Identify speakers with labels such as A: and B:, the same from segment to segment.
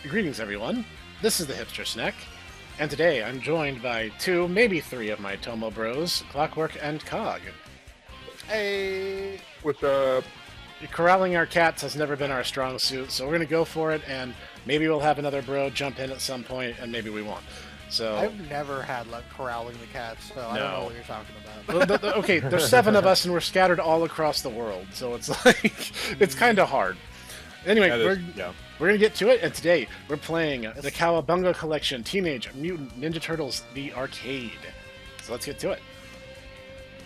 A: Greetings, everyone. This is the Hipster Snek, and today I'm joined by two, maybe three of my Tomo bros, Clockwork and Cog.
B: Hey,
C: What's up?
A: Corralling our cats has never been our strong suit, so we're going to go for it, and maybe we'll have another bro jump in at some point, and maybe we won't. So
B: I've never had luck corralling the cats, so I don't know what you're talking about.
A: Okay, there's 7 of us, and we're scattered all across the world, so it's like, it's kind of hard. Anyway, we're going to get to it, and today we're playing the Cowabunga Collection Teenage Mutant Ninja Turtles, the arcade. So let's get to it.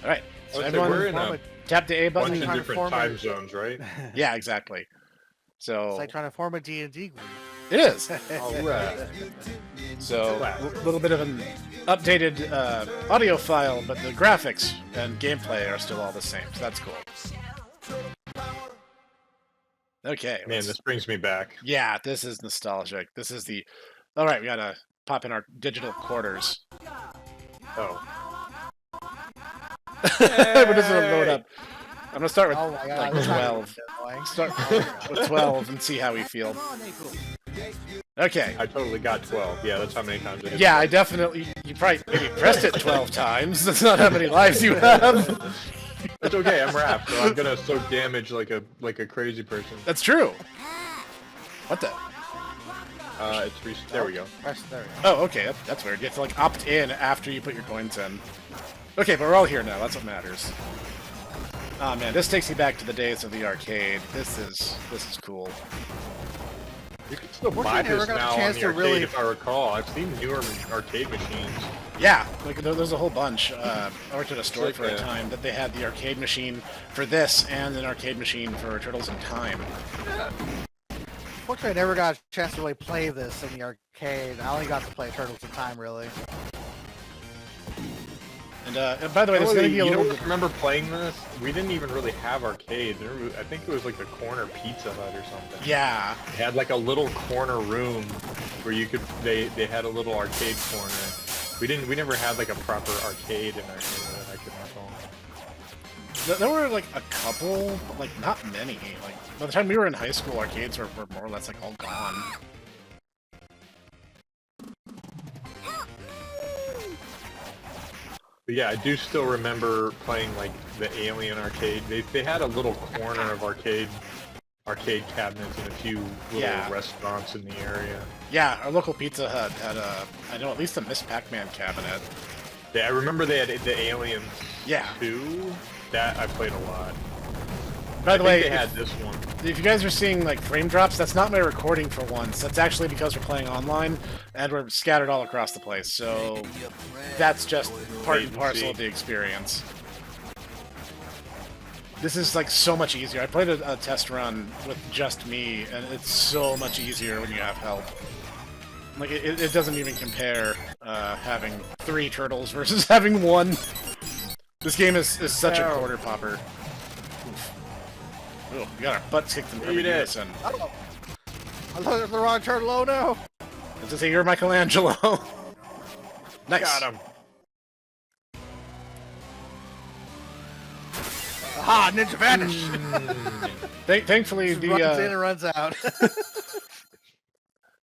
A: Alright, so everyone
C: we're in a
A: tap the A
C: bunch
A: button.
C: of different time zones, right?
A: Yeah, exactly. So
B: It's like trying to form a D&D group.
A: it is.
C: Alright.
A: So a little bit of an updated audio file, but the graphics and gameplay are still all the same, so that's cool. Okay.
C: Man, this brings me back.
A: Yeah, this is nostalgic. This is the... Alright, we gotta pop in our digital quarters.
C: Oh.
A: We're just gonna load up. I'm gonna start with
B: Oh my god,
A: like
B: this is
A: 12.
B: annoying.
A: Start with 12 and see how we feel. Okay.
C: I totally got 12. Yeah, that's how many times I did.
A: Yeah, I definitely... You probably maybe pressed it 12 times. That's not how many lives you have.
C: It's okay, I'm wrapped, so I'm gonna soak damage like a crazy person.
A: That's true. What the...
C: There we go.
B: Press there.
A: Oh, okay, that's weird. You have to, like, opt in after you put your coins in. Okay, but we're all here now. That's what matters. Oh man, this takes me back to the days of the arcade. This is cool.
C: You can still buy
B: Fortunately, I
C: this
B: never got a
C: now on
B: chance
C: the
B: to
C: arcade,
B: really-
C: if I recall. I've seen newer arcade machines.
A: Yeah, like there's a whole bunch. I worked at a store
C: like
A: for a time that they had the arcade machine for this and an arcade machine for Turtles in Time.
B: Fortunately, I never got a chance to really play this in the arcade. I only got to play Turtles in Time, really.
A: And by the way, this is going to be a
C: you
A: little...
C: don't remember playing this? We didn't even really have arcades. I think it was like the corner Pizza Hut or something.
A: Yeah.
C: They had like a little corner room where you could they had a little arcade corner. We never had like a proper arcade in our area that I could recall.
A: There were like a couple, but like not many. Like by the time we were in high school, arcades were more or less like all gone.
C: But yeah, I do still remember playing like the Alien arcade. They had a little corner of arcade cabinets in a few little restaurants in the area.
A: Yeah, our local Pizza Hut had I know at least a Miss Pac-Man cabinet.
C: Yeah, I remember they had the Aliens.
A: Yeah.
C: 2. That I played a lot.
A: By the way,
C: they had this one.
A: if you guys are seeing like frame drops, that's not my recording for once. That's actually because we're playing online and we're scattered all across the place. So that's just part and parcel of the experience. This is like so much easier. I played a test run with just me, and it's so much easier when you have help. Like it doesn't even compare having 3 turtles versus having 1. This game is such a quarter popper. Oh, we got our butts kicked in every unison.
B: Oh, I looked at the wrong turtle. Oh no!
A: Let's just say you're Michelangelo. Nice.
C: Got him.
B: Aha! Ninja vanish.
A: Thankfully,
B: Runs in and runs out.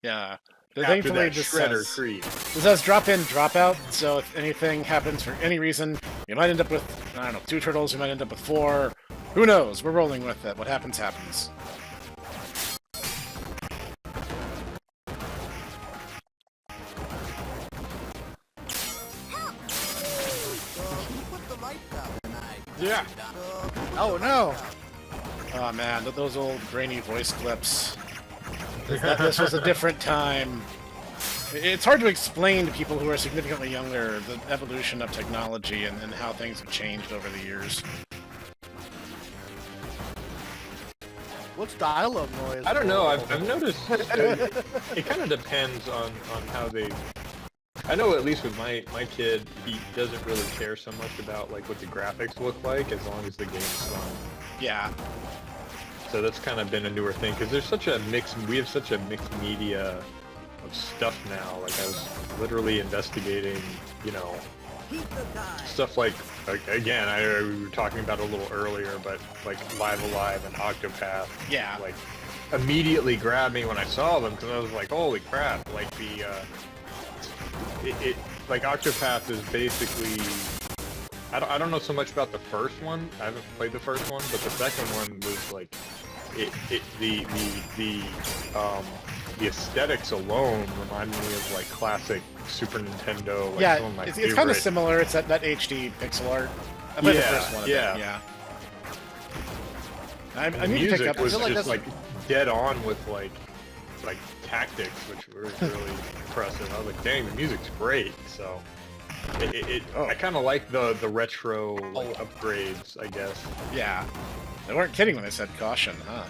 A: yeah.
C: After
A: Thankfully,
C: that Shredder Creed.
A: this has drop in, drop out. So if anything happens for any reason, you might end up with, I don't know, 2 turtles. You might end up with 4. Who knows? We're rolling with it. What happens, happens.
C: Yeah.
B: Oh no!
A: Oh man, those old grainy voice clips. This was a different time. It's hard to explain to people who are significantly younger the evolution of technology and how things have changed over the years.
B: What's dialogue noise?
C: I don't know. I've noticed it kind of depends on how they. I know at least with my kid, he doesn't really care so much about like what the graphics look like as long as the game's fun.
A: Yeah.
C: So that's kind of been a newer thing because there's such a mixed. We have such a mixed media of stuff now. Like I was literally investigating, you know, stuff like again, we were talking about it a little earlier, but like Live Alive and Octopath,
A: Yeah.
C: like immediately grabbed me when I saw them because I was like, holy crap! Like like Octopath is basically. I don't know so much about the first one. I haven't played the first one, but the second one was like, the aesthetics alone remind me of like classic Super Nintendo. Like,
A: yeah,
C: some of my
A: it's kind of similar. It's that HD pixel art. I played the first one. Yeah. I need to pick up.
C: Was just like dead on with like tactics, which was really impressive. I was like, dang, the music's great. So. I kind of like the retro upgrades, I guess.
A: Yeah, they weren't kidding when they said caution, huh?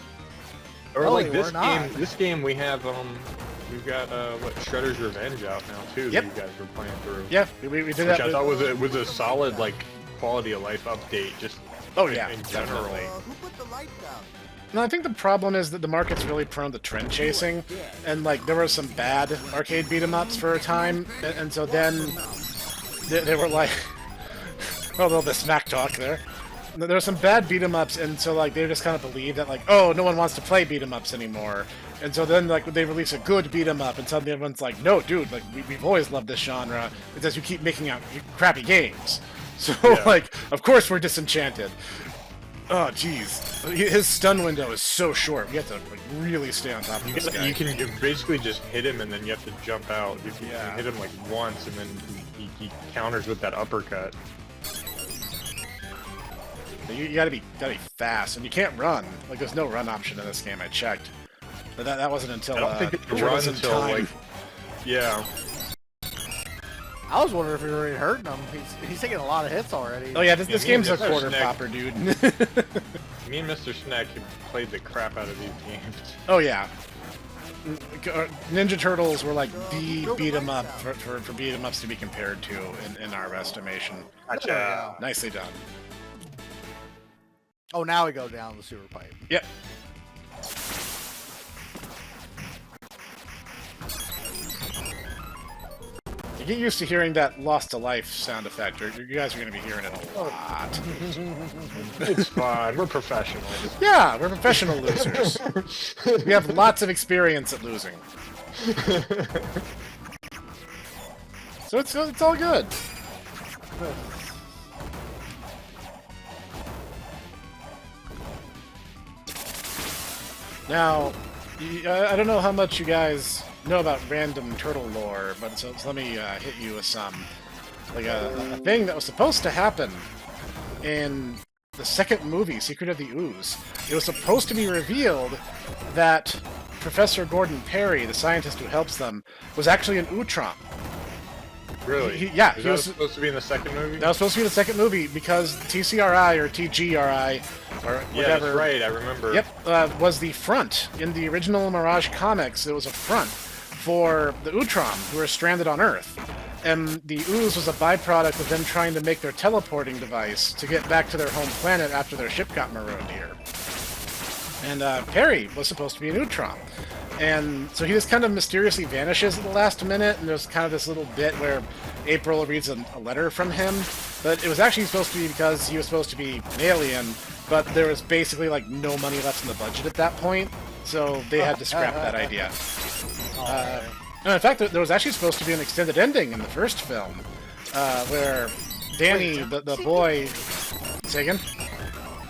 C: Or like this game. This game we have we've got what Shredder's Revenge out now too.
A: Yep.
C: That you guys were playing through.
A: Yeah, we did that.
C: Which I thought was a solid like quality of life update. Just in general.
B: Who put the lights out?
A: No, I think the problem is that the market's really prone to trend chasing, and like there were some bad arcade beat 'em ups for a time, and so then. They were like, oh, a little bit smack talk there. There were some bad beat 'em ups, and so like they just kind of believed that like, oh, no one wants to play beat 'em ups anymore, and so then like they release a good beat 'em up, and suddenly everyone's like, no, dude, like we've always loved this genre. It's as you keep making out crappy games, so like of course we're disenchanted. Oh, jeez. His stun window is so short. You have to like really stay on top of this guy.
C: You can basically just hit him, and then you have to jump out. You can hit him like once, and then he counters with that uppercut.
A: You gotta be fast, and you can't run. Like there's no run option in this game. I checked, but that wasn't until
C: I don't think it can run until like
B: I was wondering if we were already hurting him. He's taking a lot of hits already.
A: Oh yeah, this game's a quarter popper, dude.
C: Me and Mr. Snek have played the crap out of these games.
A: Oh yeah. Ninja Turtles were like the beat 'em up for beat 'em ups to be compared to in our estimation.
C: Gotcha.
A: Nicely done.
B: Oh, now we go down the sewer pipe.
A: Yep. You get used to hearing that lost to life sound effect, or you guys are going to be hearing it a lot.
C: It's fine. We're professionals.
A: Yeah, we're professional losers. We have lots of experience at losing. So it's all good. Now, I don't know how much you guys know about random turtle lore, but so let me hit you with some. Like a thing that was supposed to happen in the second movie, Secret of the Ooze. It was supposed to be revealed that Professor Gordon Perry, the scientist who helps them, was actually an Utrom.
C: Really?
A: He was
C: supposed to be in the second movie?
A: That was supposed to be the second movie because TCRI or TGRI or whatever.
C: Yeah, that's right. I remember.
A: Yep, was the front in the original Mirage comics. It was a front for the Utrom who were stranded on Earth, and the ooze was a byproduct of them trying to make their teleporting device to get back to their home planet after their ship got marooned here. And Perry was supposed to be an Utrom. And so he just kind of mysteriously vanishes at the last minute, and there's kind of this little bit where April reads a letter from him, but it was actually supposed to be because he was supposed to be an alien, but there was basically like no money left in the budget at that point, so they had to scrap that idea. And in fact, there was actually supposed to be an extended ending in the first film, where Danny, the boy... Say again?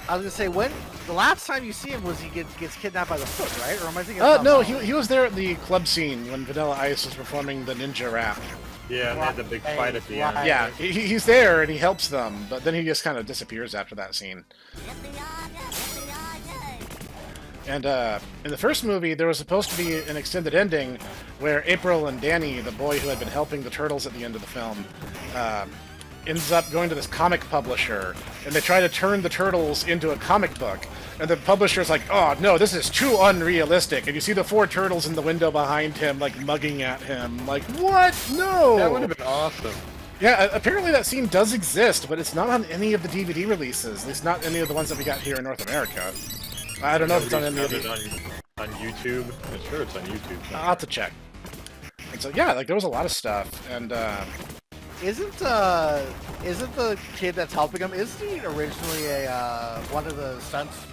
B: I was gonna say, when the last time you see him was he gets kidnapped by the Foot, right? Or am I thinking?
A: No, he was there at the club scene when Vanilla Ice was performing the ninja rap.
C: Yeah, and they had the big fight at the end.
A: Yeah, he's there and he helps them, but then he just kind of disappears after that scene. And in the first movie, there was supposed to be an extended ending where April and Danny, the boy who had been helping the turtles at the end of the film, ends up going to this comic publisher, and they try to turn the turtles into a comic book. And the publisher's like, oh, no, this is too unrealistic. And you see the 4 turtles in the window behind him, like, mugging at him. Like, what? No!
C: That would have been awesome.
A: Yeah, apparently that scene does exist, but it's not on any of the DVD releases. At least not any of the ones that we got here in North America. I don't know if it's on any of the...
C: on YouTube? I'm sure it's on YouTube.
A: I'll have to check. And so, yeah, like, there was a lot of stuff, and,
B: Isn't the kid that's helping him, isn't he originally one of the stunts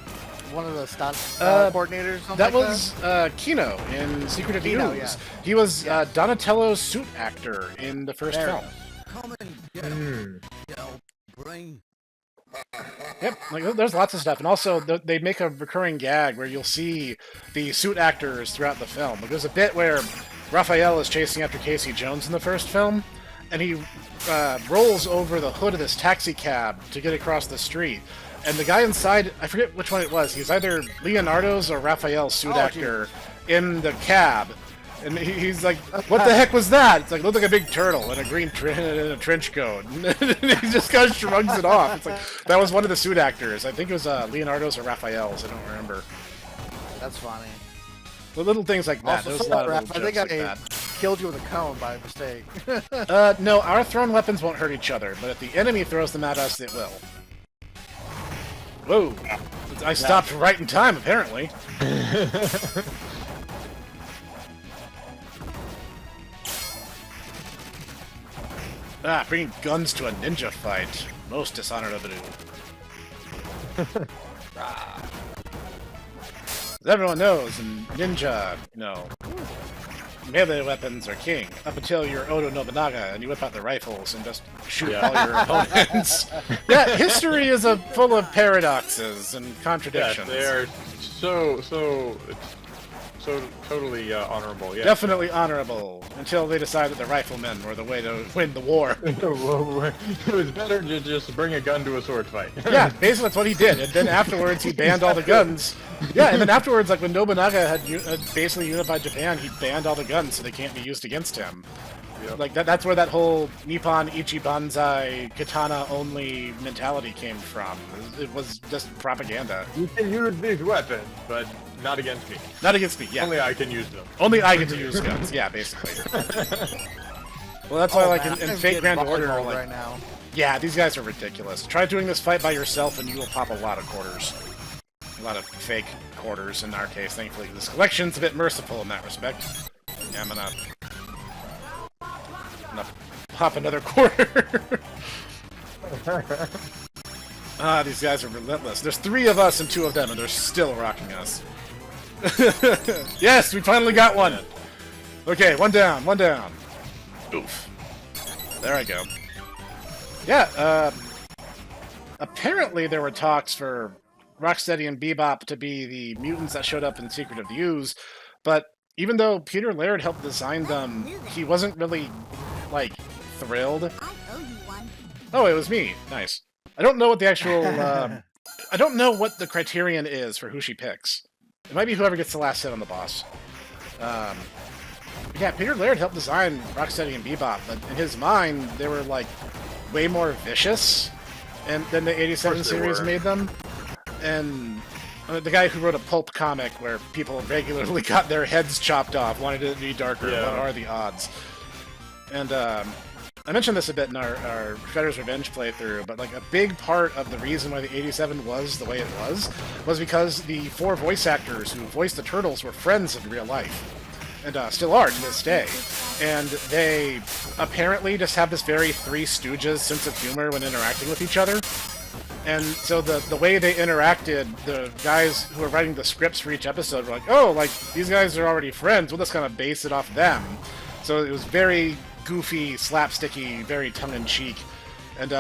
B: one of the stunt coordinators? Or something
A: that
B: like
A: was Kino in Secret of
B: Kino,
A: Use.
B: yeah.
A: He was Donatello's suit actor in the first film.
D: Come and get him. Bring.
A: Yep, like there's lots of stuff, and also they make a recurring gag where you'll see the suit actors throughout the film. Like, there's a bit where Raphael is chasing after Casey Jones in the first film, and he rolls over the hood of this taxi cab to get across the street. And the guy inside, I forget which one it was, he's either Leonardo's or Raphael's suit actor in the cab. And he's like, what the heck was that? It's like, looked like a big turtle in a green in a trench coat. And he just kind of shrugs it off. It's like, that was one of the suit actors. I think it was Leonardo's or Raphael's. I don't remember.
B: That's funny.
A: The little things like that.
B: Also,
A: There's a lot of
B: I
A: little
B: think
A: jokes
B: I
A: like that.
B: killed you with a cone by mistake.
A: No, our thrown weapons won't hurt each other, but if the enemy throws them at us, it will. Whoa. I stopped right in time, apparently. Bringing guns to a ninja fight. Most dishonorable. As everyone knows, in ninja, melee weapons are king. Up until you're Oda Nobunaga and you whip out the rifles and just shoot all your opponents. Yeah, history is full of paradoxes and contradictions.
C: Yeah, they are so totally honorable. Yeah.
A: Definitely honorable, until they decide that the riflemen were the way to win the war.
C: It was better to just bring a gun to a sword fight.
A: Yeah, basically that's what he did. And then afterwards he banned all the guns. Yeah, and then afterwards, like when Nobunaga had basically unified Japan, he banned all the guns so they can't be used against him. Yep. Like that's where that whole Nippon Ichibanzai katana only mentality came from. It was just propaganda.
C: You can use these weapons, but not against me.
A: Not against me, yeah.
C: Only I can use them.
A: Only I get to use guns, yeah, basically. Well, that's why, like, in Fate Grand Order, like,
B: right now.
A: Yeah, these guys are ridiculous. Try doing this fight by yourself and you will pop a lot of quarters. A lot of fake quarters, in our case. Thankfully, this collection's a bit merciful in that respect. Yeah, I'm gonna pop another quarter. These guys are relentless. There's 3 of us and 2 of them, and they're still rocking us. Yes, we finally got one! Okay, one down, one down. Oof. There I go. Yeah, apparently there were talks for Rocksteady and Bebop to be the mutants that showed up in Secret of the Ooze, but even though Peter Laird helped design them, he wasn't really, like, thrilled. Oh, it was me. Nice. I don't know what the actual, I don't know what the criterion is for who she picks. It might be whoever gets the last hit on the boss. Yeah, Peter Laird helped design Rocksteady and Bebop, but in his mind, they were, like, way more vicious than the 87 series made them. And the guy who wrote a pulp comic where people regularly got their heads chopped off wanted it to be darker. Yeah. What are the odds? And I mentioned this a bit in our Shredder's Revenge playthrough, but like a big part of the reason why the 87 was the way it was because the 4 voice actors who voiced the Turtles were friends in real life. And still are to this day. And they apparently just have this very Three Stooges sense of humor when interacting with each other. And so the way they interacted, the guys who were writing the scripts for each episode were like, oh, like, these guys are already friends, we'll just kind of base it off them. So it was very goofy, slapsticky, very tongue-in-cheek. And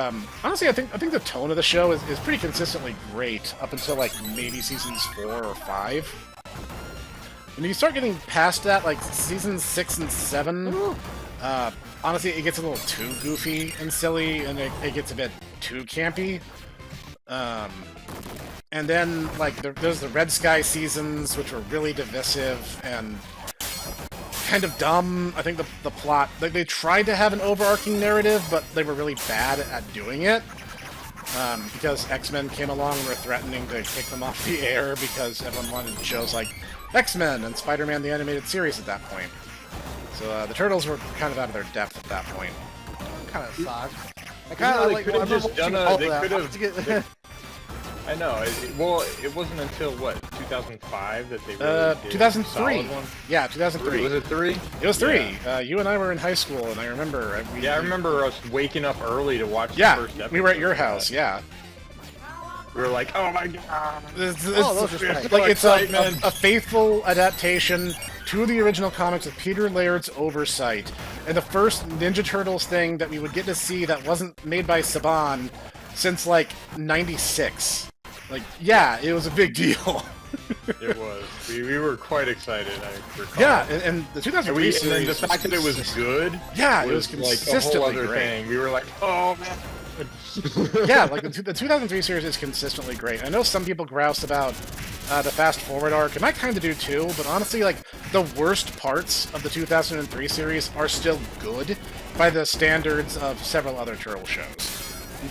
A: honestly, I think the tone of the show is pretty consistently great up until, like, maybe seasons 4 or 5. When you start getting past that, like seasons 6 and 7, honestly, it gets a little too goofy and silly, and it gets a bit too campy. And then, like, there's the Red Sky seasons, which were really divisive and kind of dumb. I think the plot, like, they tried to have an overarching narrative, but they were really bad at doing it. Because X-Men came along and were threatening to kick them off the air because everyone wanted shows like X-Men and Spider-Man the Animated Series at that point. So the Turtles were kind of out of their depth at that point.
B: Kind of sucked. I
C: kind of could have just done a. They could have. I know. Well, it wasn't until what 2005 that they really did
A: 2003. Yeah, 2003.
C: Was it 3?
A: It was 3. Yeah. You and I were in high school, and I remember.
C: I remember us waking up early to watch the first episode.
A: We were at your house. Yeah.
C: We were like, oh my god.
A: It's
C: Excitement.
A: a faithful adaptation to the original comics with Peter Laird's oversight, and the first Ninja Turtles thing that we would get to see that wasn't made by Saban since like '96. Like, yeah, it was a big deal.
C: It was. We were quite excited. I recall.
A: Yeah, and the 2003 series.
C: And then the fact that it was good.
A: Yeah, it was
C: like
A: consistently
C: a whole other
A: great.
C: thing. We were like, oh man.
A: Yeah, like the 2003 series is consistently great. I know some people grouse about the fast forward arc, and I kind of do too. But honestly, like the worst parts of the 2003 series are still good by the standards of several other Turtle shows.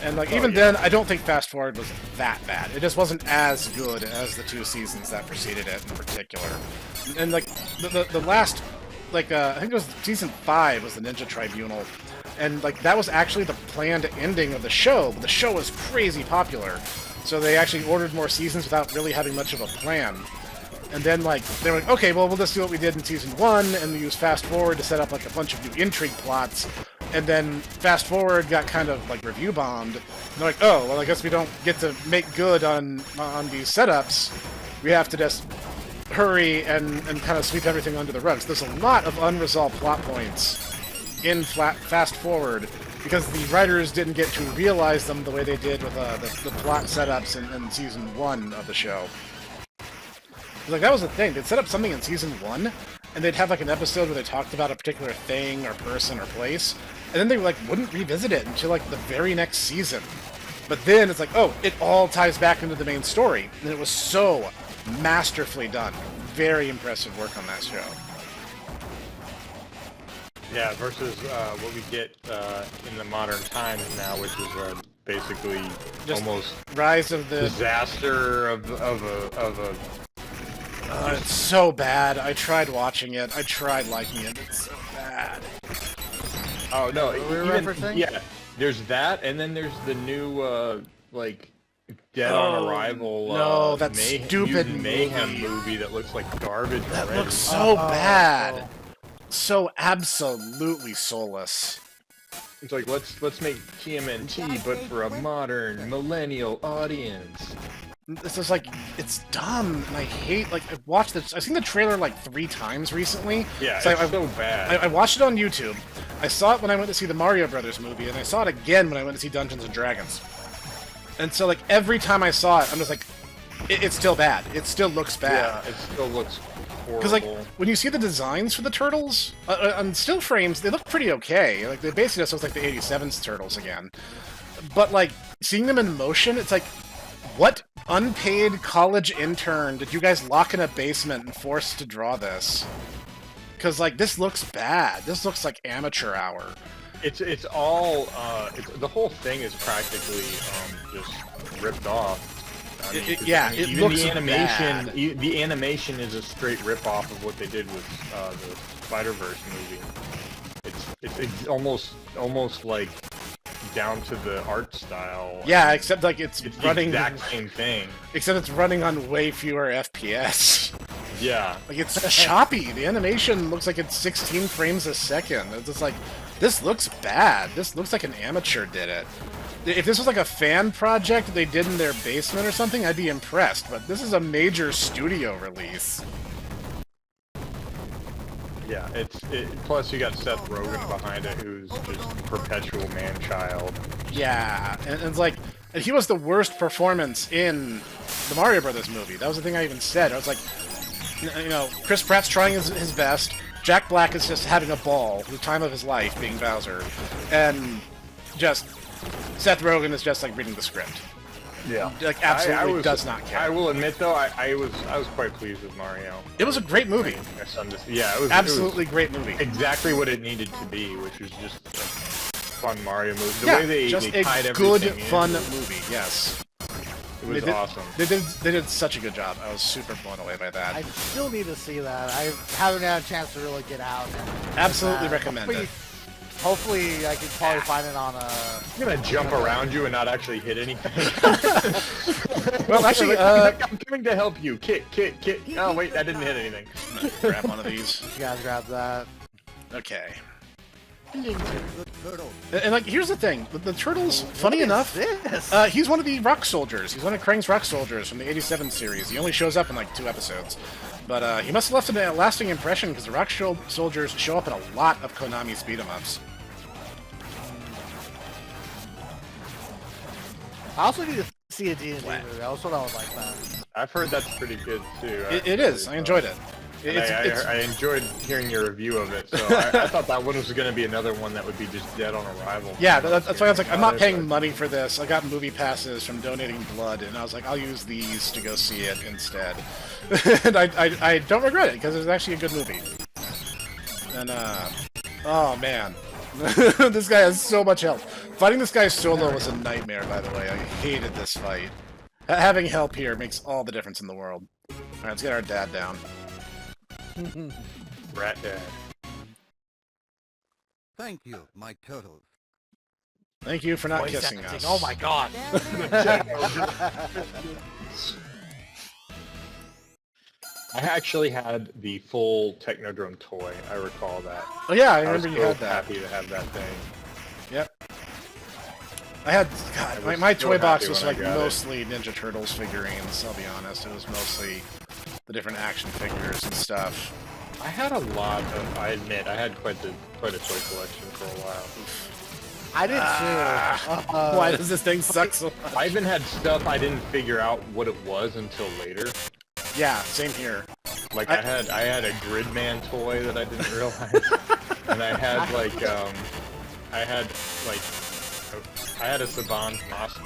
A: And like even then, I don't think Fast Forward was that bad. It just wasn't as good as the 2 seasons that preceded it in particular. And like the last, like I think it was season 5 was the Ninja Tribunal, and like that was actually the planned ending of the show. But the show was crazy popular, so they actually ordered more seasons without really having much of a plan. And then like they were like, okay, well we'll just do what we did in season 1 and use Fast Forward to set up like a bunch of new intrigue plots. And then Fast Forward got kind of like review bombed. And they're like, oh, well I guess we don't get to make good on these setups. We have to just hurry and kind of sweep everything under the rug. So there's a lot of unresolved plot points in Fast Forward because the writers didn't get to realize them the way they did with the plot setups in season 1 of the show. Like that was the thing. They'd set up something in season 1, and they'd have like an episode where they talked about a particular thing or person or place, and then they like wouldn't revisit it until like the very next season. But then it's like, oh, it all ties back into the main story, and it was so masterfully done. Very impressive work on that show.
C: Yeah, versus what we get in the modern times now, which is basically
A: Just
C: almost
A: Rise of the
C: disaster of a.
A: it's so bad. I tried watching it. I tried liking it. It's so bad.
C: Oh no!
B: We're
C: Even,
B: referencing?
C: yeah, there's that, and then there's the new like Dead on Arrival.
A: No, that stupid
C: Mutant Mayhem
A: movie.
C: movie that looks like garbage.
A: That
C: already.
A: looks so bad. So absolutely soulless.
C: It's like let's make TMNT, but for a modern millennial audience.
A: This is like, it's dumb, and I hate, like, I've watched this, I've seen the trailer like 3 times recently.
C: Yeah,
A: so
C: it's so bad.
A: I watched it on YouTube. I saw it when I went to see the Mario Brothers movie, and I saw it again when I went to see Dungeons & Dragons. And so, like, every time I saw it, I'm just like, it's still bad. It still looks bad.
C: Yeah, it still looks horrible.
A: Because, like, when you see the designs for the turtles, on still frames, they look pretty okay. Like, they basically just look like the 87's turtles again. But, like, seeing them in motion, it's like, what unpaid college intern did you guys lock in a basement and force to draw this? Because, like, this looks bad. This looks like amateur hour.
C: It's all the whole thing is practically just ripped off. I mean,
A: it
C: even
A: looks
C: the animation.
A: bad.
C: The animation is a straight rip off of what they did with the Spider-Verse movie. It's almost like down to the art style.
A: Yeah, except like it's running
C: the exact same thing.
A: Except it's running on way fewer FPS.
C: Yeah.
A: Like it's choppy. The animation looks like it's 16 frames a second. It's just like, this looks bad. This looks like an amateur did it. If this was like a fan project they did in their basement or something, I'd be impressed. But this is a major studio release.
C: Yeah, plus you got Seth Rogen behind it, who's just perpetual man-child.
A: Yeah, and it's like, and he was the worst performance in the Mario Brothers movie. That was the thing I even said. I was like, you know, Chris Pratt's trying his best. Jack Black is just having a ball, the time of his life, being Bowser, and just Seth Rogen is just like reading the script.
C: Yeah,
A: like absolutely does not care.
C: I will admit though, I was quite pleased with Mario.
A: It was a great movie.
C: Yeah, it was
A: absolutely great movie.
C: Exactly what it needed to be, which was just a fun Mario movie. The
A: yeah,
C: way they
A: just
C: tied
A: a good, fun
C: in.
A: movie. Yes,
C: it was awesome.
A: They did such a good job. I was super blown away by that.
B: I still need to see that. I haven't had a chance to really get out.
A: Absolutely recommend it.
B: Hopefully, I can probably find it on a...
C: I'm gonna jump around you and not actually hit anything.
A: Well, actually,
C: I'm coming to help you. Kick. Oh, wait, I didn't hit anything.
A: I'm gonna grab one of these.
B: You guys grab that.
A: Okay. And like, here's the thing: the turtles. Funny enough, he's one of the rock soldiers. He's one of Krang's rock soldiers from the '87 series. He only shows up in like 2 episodes, but he must have left a lasting impression because the rock soldiers show up in a lot of Konami's beat 'em ups.
B: I also need to see a D&D movie. I also don't like that.
C: I've heard that's pretty good too.
A: It is. I enjoyed it.
C: I enjoyed hearing your review of it, so I thought that one was going to be another one that would be just dead on arrival.
A: Yeah, that's why I was like, I'm not paying money for this. I got movie passes from donating blood, and I was like, I'll use these to go see it instead. And I don't regret it, because it's actually a good movie. And, oh man. This guy has so much health. Fighting this guy solo was a nightmare, by the way. I hated this fight. Having help here makes all the difference in the world. Alright, let's get our dad down.
C: Rat Dad.
D: Thank you, my turtles.
A: Thank you for not kissing us.
B: Oh my god.
C: I actually had the full Technodrome toy. I recall that.
A: Oh yeah, I
C: I was
A: remember you
C: so
A: had that.
C: happy to have that thing.
A: Yep. I had, God,
C: I was
A: my
C: so
A: toy box
C: happy
A: was
C: when I
A: like
C: got it.
A: mostly Ninja Turtles figurines, I'll be honest. It was mostly the different action figures and stuff.
C: I had a lot of. I admit, I had quite a toy collection for a while.
B: I did too.
A: Why does this thing suck so much?
C: I even had stuff I didn't figure out what it was until later.
A: Yeah, same here.
C: Like I had a Gridman toy that I didn't realize, and I had I had a Saban's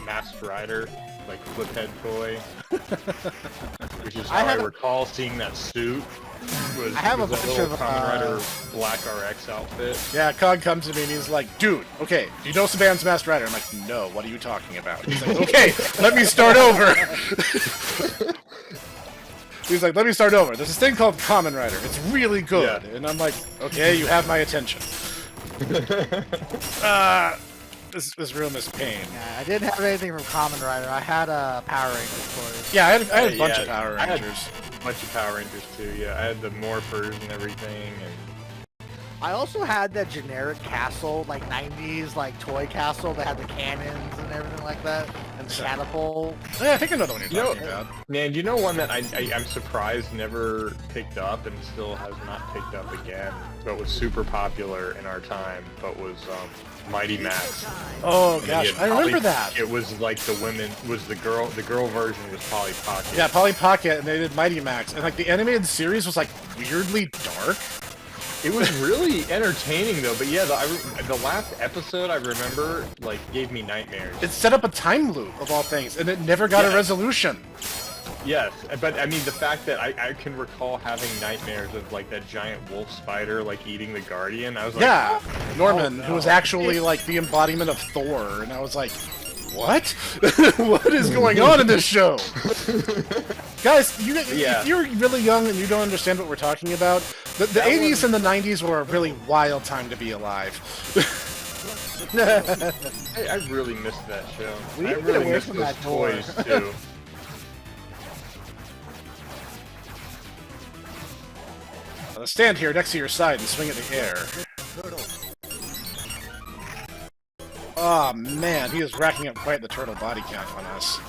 C: Masked Rider, like flip head toy, which is how I recall seeing that suit. Was,
B: I have a
C: was
B: bunch
C: little
B: of,
C: Kamen Rider Black RX outfit.
A: Yeah, Cog comes to me and he's like, dude, okay, do you know Saban's Masked Rider? I'm like, no, what are you talking about? He's like, okay, let me start over. He's like, let me start over. There's this thing called Kamen Rider. It's really good. Yeah. And I'm like, okay, you have my attention. This room is pain.
B: Yeah, I didn't have anything from Kamen Rider. I had a Power Rangers toys.
A: Yeah, I had a bunch of Power Rangers.
C: A bunch of Power Rangers too, yeah. I had the Morphers and everything. And
B: I also had that generic castle, like 90s, like toy castle that had the cannons and everything like that, and the catapult.
A: Yeah, I think I know the one you're talking about.
C: Man, you know one that I'm surprised never picked up and still has not picked up again, but was super popular in our time, but was Mighty Max.
A: Oh gosh, I remember that.
C: It was like the girl version was Polly Pocket.
A: Yeah, Polly Pocket, and they did Mighty Max, and like the animated series was like weirdly dark.
C: It was really entertaining though, but yeah, the last episode I remember like gave me nightmares.
A: It set up a time loop of all things, and it never got a resolution.
C: Yes, but I mean the fact that I can recall having nightmares of like that giant wolf spider like eating the Guardian. I was like,
A: yeah, Norman,
C: oh, no.
A: who was actually like the embodiment of Thor, and I was like, what? What is going on in this show? Guys, if you're really young and you don't understand what we're talking about, the 80s and the 90s were a really wild time to be alive.
C: I really missed that show.
B: We
C: I
B: need to
C: really
B: get away
C: missed
B: from
C: those
B: that door.
C: toys too.
A: I'll stand here next to your side and swing at the air. Oh man, he is racking up quite the turtle body count on us.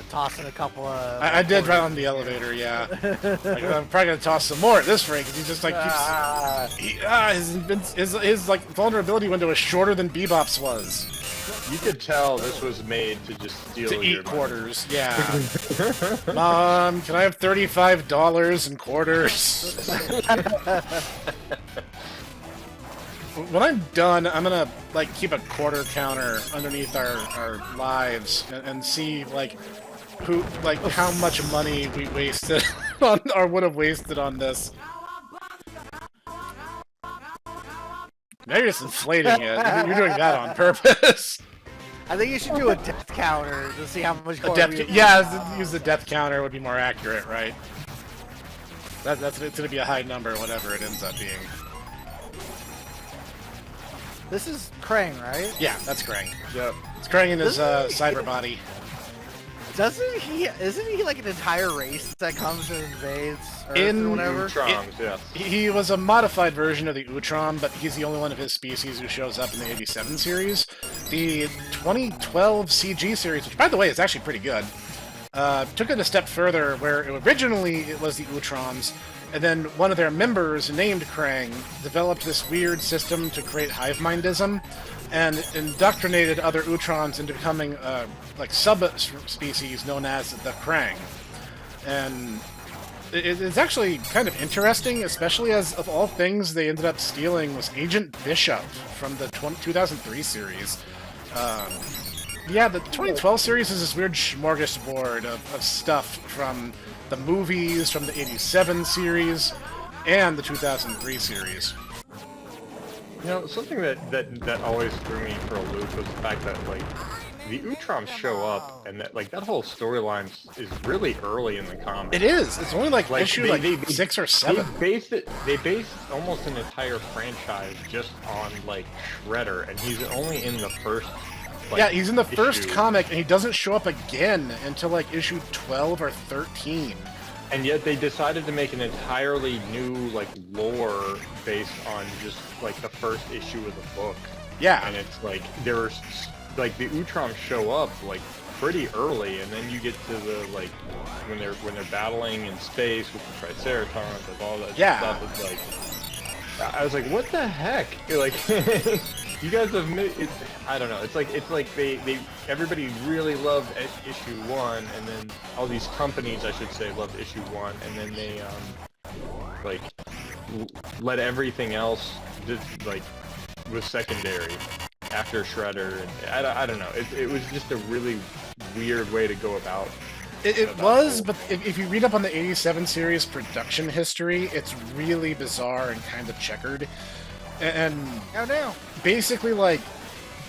B: Tossing a couple of...
A: I did right on the elevator, yeah. Like, I'm probably gonna toss some more at this rate because he just like keeps. His like vulnerability window is shorter than Bebop's was.
C: You could tell this was made to just steal
A: To
C: your
A: eat quarters, yeah. Mom, can I have $35 in quarters? When I'm done, I'm gonna like keep a quarter counter underneath our lives and see like how much money we wasted on or would have wasted on this. Now you're just inflating it. You're doing that on purpose.
B: I think you should do a death counter to see how much
A: Use the death counter would be more accurate, right? It's gonna be a high number, whatever it ends up being.
B: This is Krang, right?
A: Yeah, that's Krang.
C: Yep.
A: It's Krang in his cyber body.
B: Isn't he like an entire race that comes and invades Earth
A: In
B: or whatever?
C: Utroms, yes.
A: He was a modified version of the Utrom, but he's the only one of his species who shows up in the 87 series. The 2012 CG series, which by the way is actually pretty good, took it a step further where originally it was the Utroms, and then one of their members, named Krang, developed this weird system to create hive mindism and indoctrinated other Utrons into becoming like subspecies known as the Krang. And it's actually kind of interesting, especially as, of all things, they ended up stealing was Agent Bishop from the 2003 series. Yeah, the 2012 series is this weird smorgasbord of stuff from the movies, from the 87 series, and the 2003 series.
C: You know, something that always threw me for a loop was the fact that, like, the Utroms show up, and that whole storyline is really early in the comic.
A: It is. It's only like issue they 6 or 7.
C: They based almost an entire franchise just on like Shredder, and he's only in the first. Like,
A: yeah, he's in the first
C: issue.
A: comic, and he doesn't show up again until like issue 12 or 13.
C: And yet they decided to make an entirely new like lore based on just like the first issue of the book.
A: Yeah,
C: and it's like there's like the Utroms show up like pretty early, and then you get to the like when they're battling in space with the Triceratons and all that stuff. It's like I was like, what the heck? Like you guys have I don't know. It's like they everybody really loved issue 1, and then all these companies, I should say, loved issue 1, and then they like let everything else just like was secondary after Shredder. And I don't know. It was just a really weird way to go about.
A: It was, but if you read up on the 87 series production history, it's really bizarre and kind of checkered. And basically, like,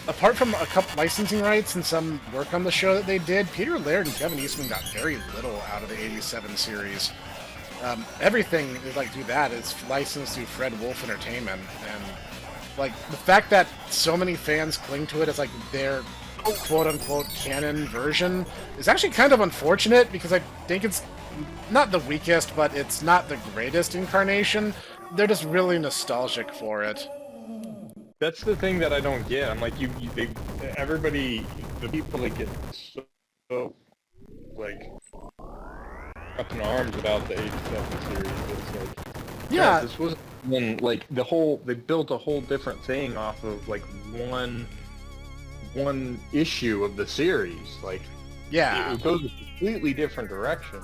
A: apart from a couple licensing rights and some work on the show that they did, Peter Laird and Kevin Eastman got very little out of the 87 series. Everything like through that is licensed through Fred Wolf Entertainment, and like the fact that so many fans cling to it as like their quote-unquote canon version is actually kind of unfortunate, because I think it's not the weakest, but it's not the greatest incarnation. They're just really nostalgic for it.
C: That's the thing that I don't get. I'm like, everybody, the people that get so like up in arms about the 87 series, it's like,
A: yeah,
C: this was when like they built a whole different thing off of like one issue of the series. Like,
A: yeah,
C: it goes a completely different direction.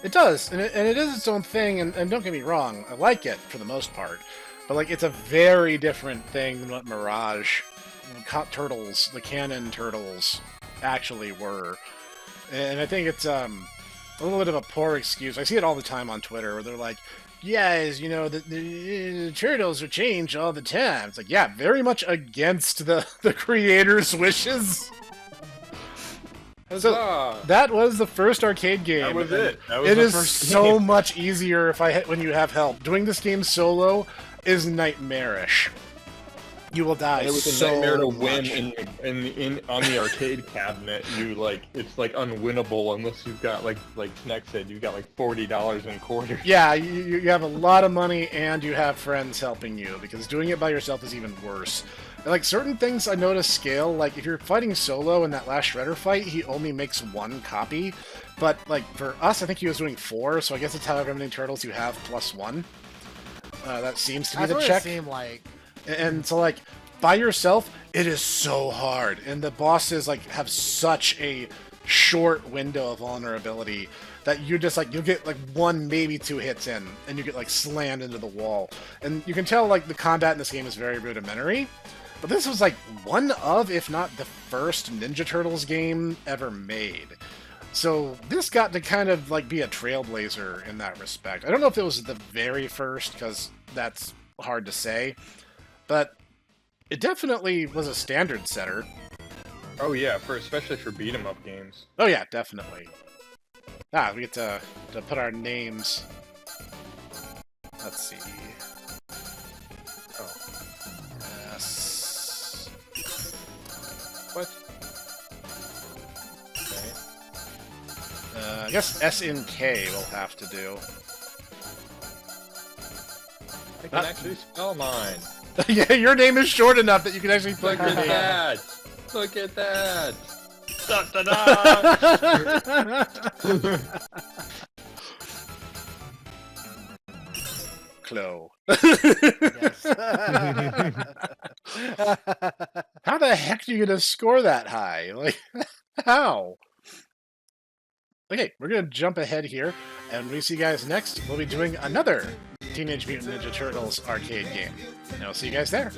A: It does, and it is its own thing, and don't get me wrong, I like it for the most part, but like it's a very different thing than what Mirage, Turtles, the canon Turtles, actually were. And I think it's a little bit of a poor excuse. I see it all the time on Twitter where they're like, yes, you know, the Turtles are changed all the time. It's like, yeah, very much against the creator's wishes. So that was the first arcade game.
C: That was it. That was
A: it
C: the
A: is
C: first
A: so
C: game.
A: much easier when you have help. Doing this game solo is nightmarish. You will die.
C: And it was
A: so
C: a nightmare to
A: much.
C: win on the arcade cabinet. It's like unwinnable unless you've got like Snek said, you've got like $40 in quarters.
A: Yeah, you have a lot of money and you have friends helping you, because doing it by yourself is even worse. And like certain things I noticed scale, like if you're fighting solo in that last Shredder fight, he only makes 1 copy. But like for us, I think he was doing 4, so I guess it's however many turtles you have plus 1. That seems to be the check.
B: That's what it seemed like.
A: And so, like, by yourself, it is so hard. And the bosses, like, have such a short window of vulnerability that you're just, like, you'll get, like, 1, maybe 2 hits in, and you get, like, slammed into the wall. And you can tell, like, the combat in this game is very rudimentary. But this was, like, one of, if not the first Ninja Turtles game ever made. So this got to kind of, like, be a trailblazer in that respect. I don't know if it was the very first, because that's hard to say. But it definitely was a standard setter.
C: Oh yeah, especially for beat 'em up games.
A: Oh yeah, definitely. We get to put our names. Let's see. Oh. Yes.
C: What? Okay.
A: I guess S and K will have to do.
C: I can actually spell mine.
A: Yeah, your name is short enough that you can actually plug
C: Look
A: your
C: at
A: name.
C: that! Look at that! Da, da, da.
A: Clo.
B: Yes.
A: How the heck are you gonna score that high? Like, how? Okay, we're gonna jump ahead here, and when we see you guys next, we'll be doing another Teenage Mutant Ninja Turtles arcade game. And I'll see you guys there.